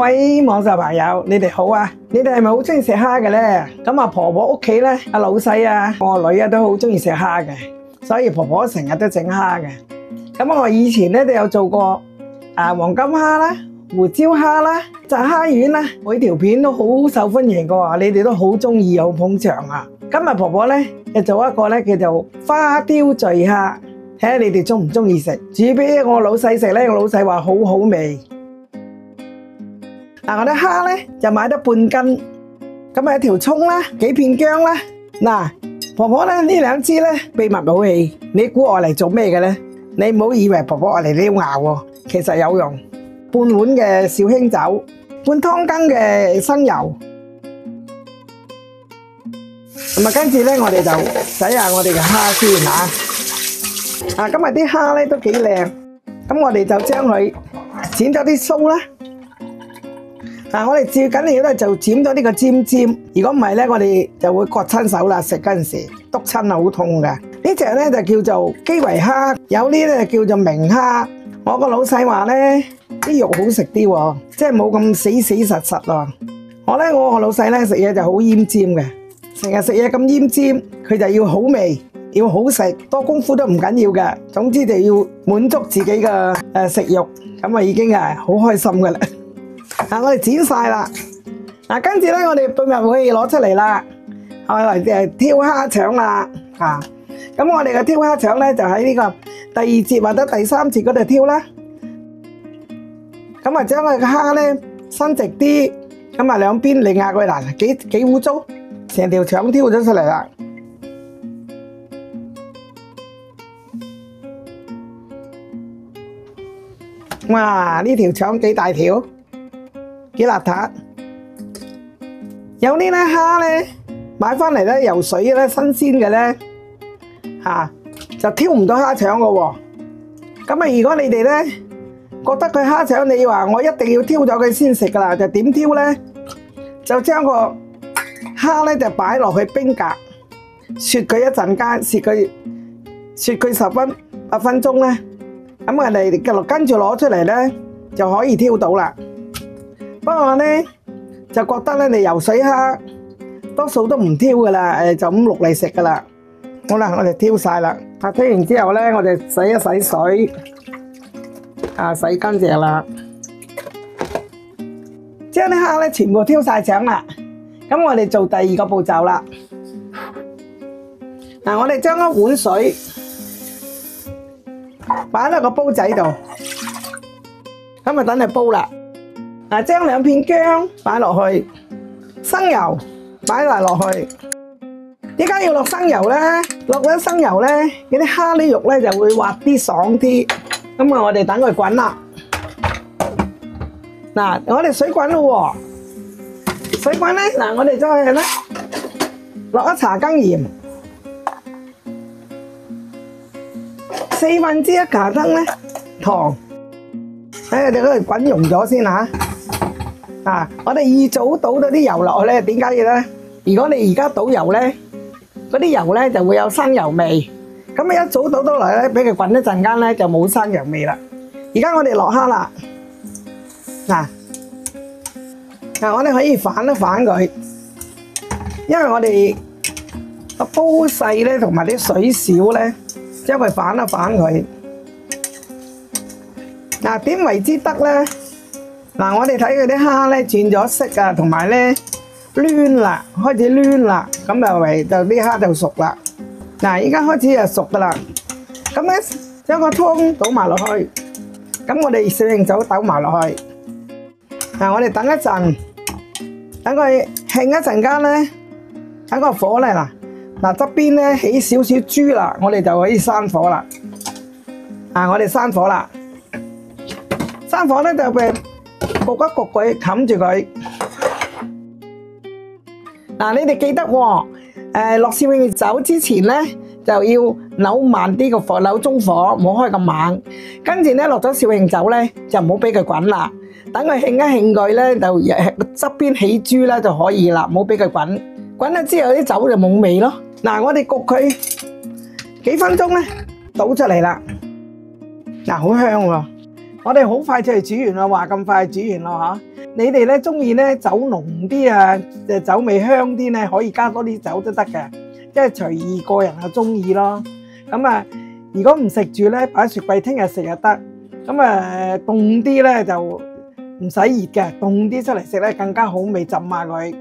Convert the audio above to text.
位網上朋友，你哋好啊！你哋係咪好中意食蝦嘅咧？咁啊，婆婆屋企咧，阿老細啊，我個女啊都好中意食蝦嘅，所以婆婆成日都整蝦嘅。咁我以前咧都有做過黃金蝦啦、胡椒蝦啦、炸蝦丸啦，每條片都好受歡迎嘅喎，你哋都好中意，好捧場啊！今日婆婆咧就做一個咧叫做花雕醉蝦，睇下你哋中唔中意食。煮俾我老細食咧，我老細話好好味。嗱，我啲蝦咧就買咗半斤，咁啊一條葱啦，幾片薑啦。嗱，婆婆咧呢兩支咧秘密武器，你估我嚟做咩嘅咧？你唔好以為婆婆我嚟撩牙喎，其實有用。半碗嘅紹興酒，半湯羹嘅生油，咁啊跟住咧我哋就洗下我哋嘅蝦先嚇。今日啲蝦咧都幾靚，咁我哋就將佢剪咗啲鬚啦。我哋最緊要咧就剪咗呢個尖尖，如果唔係咧，我哋就會割親手啦，食嗰陣時篤親啊，好痛嘅。呢隻咧就叫做基圍蝦，有啲咧叫做明蝦。我個老細話咧啲肉好食啲喎，即係冇咁死死實實喎。我個老細咧食嘢就好奄尖嘅，成日食嘢咁奄尖，佢就要好味，要好食，多功夫都唔緊要嘅。總之就要滿足自己嘅食慾，咁啊已經係好開心㗎啦。我哋剪晒啦，跟住咧我哋秘密武器攞出嚟啦，我嚟挑蝦腸啦，咁我哋嘅挑蝦腸咧就喺呢個第二節或者第三節嗰度挑啦，咁啊將佢嘅蝦咧伸直啲，咁啊兩邊擰下佢嗱，幾污糟，成條腸挑咗出嚟啦。哇！呢條腸幾大條？幾邋遢，有啲咧蝦咧買翻嚟咧游水咧新鮮嘅咧就挑唔到蝦腸嘅喎。咁啊，如果你哋咧覺得佢蝦腸，你話我一定要挑咗佢先食噶啦，就點挑咧？就將個蝦咧就擺落去冰格，雪佢一陣間，雪佢8分鐘咧，咁我哋跟住攞出嚟咧就可以挑到啦。不過我咧就覺得咧，你游水蝦多數都唔挑噶啦，就咁落嚟食噶啦。好啦，我哋挑晒啦。挑完之後咧，我哋洗一洗水，洗乾淨啦。將啲蝦咧全部挑晒腸啦。咁我哋做第二個步驟啦。我哋將一碗水擺喺個煲仔度，咁啊等佢煲啦。將兩片薑擺落去，生油擺埋落去。點解要落生油咧？落咗生油咧，嗰啲蝦啲肉咧就會滑啲、爽啲。咁啊，我哋等佢滾啦。我哋水滾咯喎，水滾咧，我哋再咧落一茶羹鹽，1/4茶羹咧糖，喺我哋嗰度滾溶咗先嚇。我哋預早倒咗啲油落去咧，點解嘅咧？如果你而家倒油咧，嗰啲油咧就會有生油味。咁你一早倒到嚟咧，俾佢滾一陣間咧，就冇生油味啦。而家我哋落蝦啦，我哋可以反一反佢，因為我哋個煲細咧，同埋啲水少咧，將佢反一反佢。點為之得咧？我哋睇佢啲蝦咧轉咗色啊，同埋咧攣啦，開始攣啦，咁就啲蝦就熟啦。而家開始就熟噶啦，咁咧將個湯倒埋落去，咁我哋紹興酒倒埋落去。我哋等一陣，等佢興一陣間咧，等個火咧側邊咧起少少珠啦，我哋就可以閂火啦。我哋閂火啦，閂火咧就俾焗一焗佢，冚住佢。你哋記得喎，落紹興酒之前咧就要扭慢啲個火，扭中火，唔好開咁猛。跟住咧落咗紹興酒咧，就唔好俾佢滾啦。等佢興一興佢咧，就側邊起珠啦就可以啦，唔好俾佢滾。滾咗之後啲酒就冇味咯。我哋焗佢幾分鐘咧，倒出嚟啦。好香喎！我哋好快就嚟煮完啦，話咁快煮完咯嚇。你哋咧中意咧酒濃啲啊，酒味香啲咧，可以加多啲酒都得嘅，即係隨意個人嘅中意咯。咁啊，如果唔食住咧，擺雪櫃聽日食就得。咁啊，凍啲咧就唔使熱嘅，凍啲出嚟食咧更加好味，浸下佢。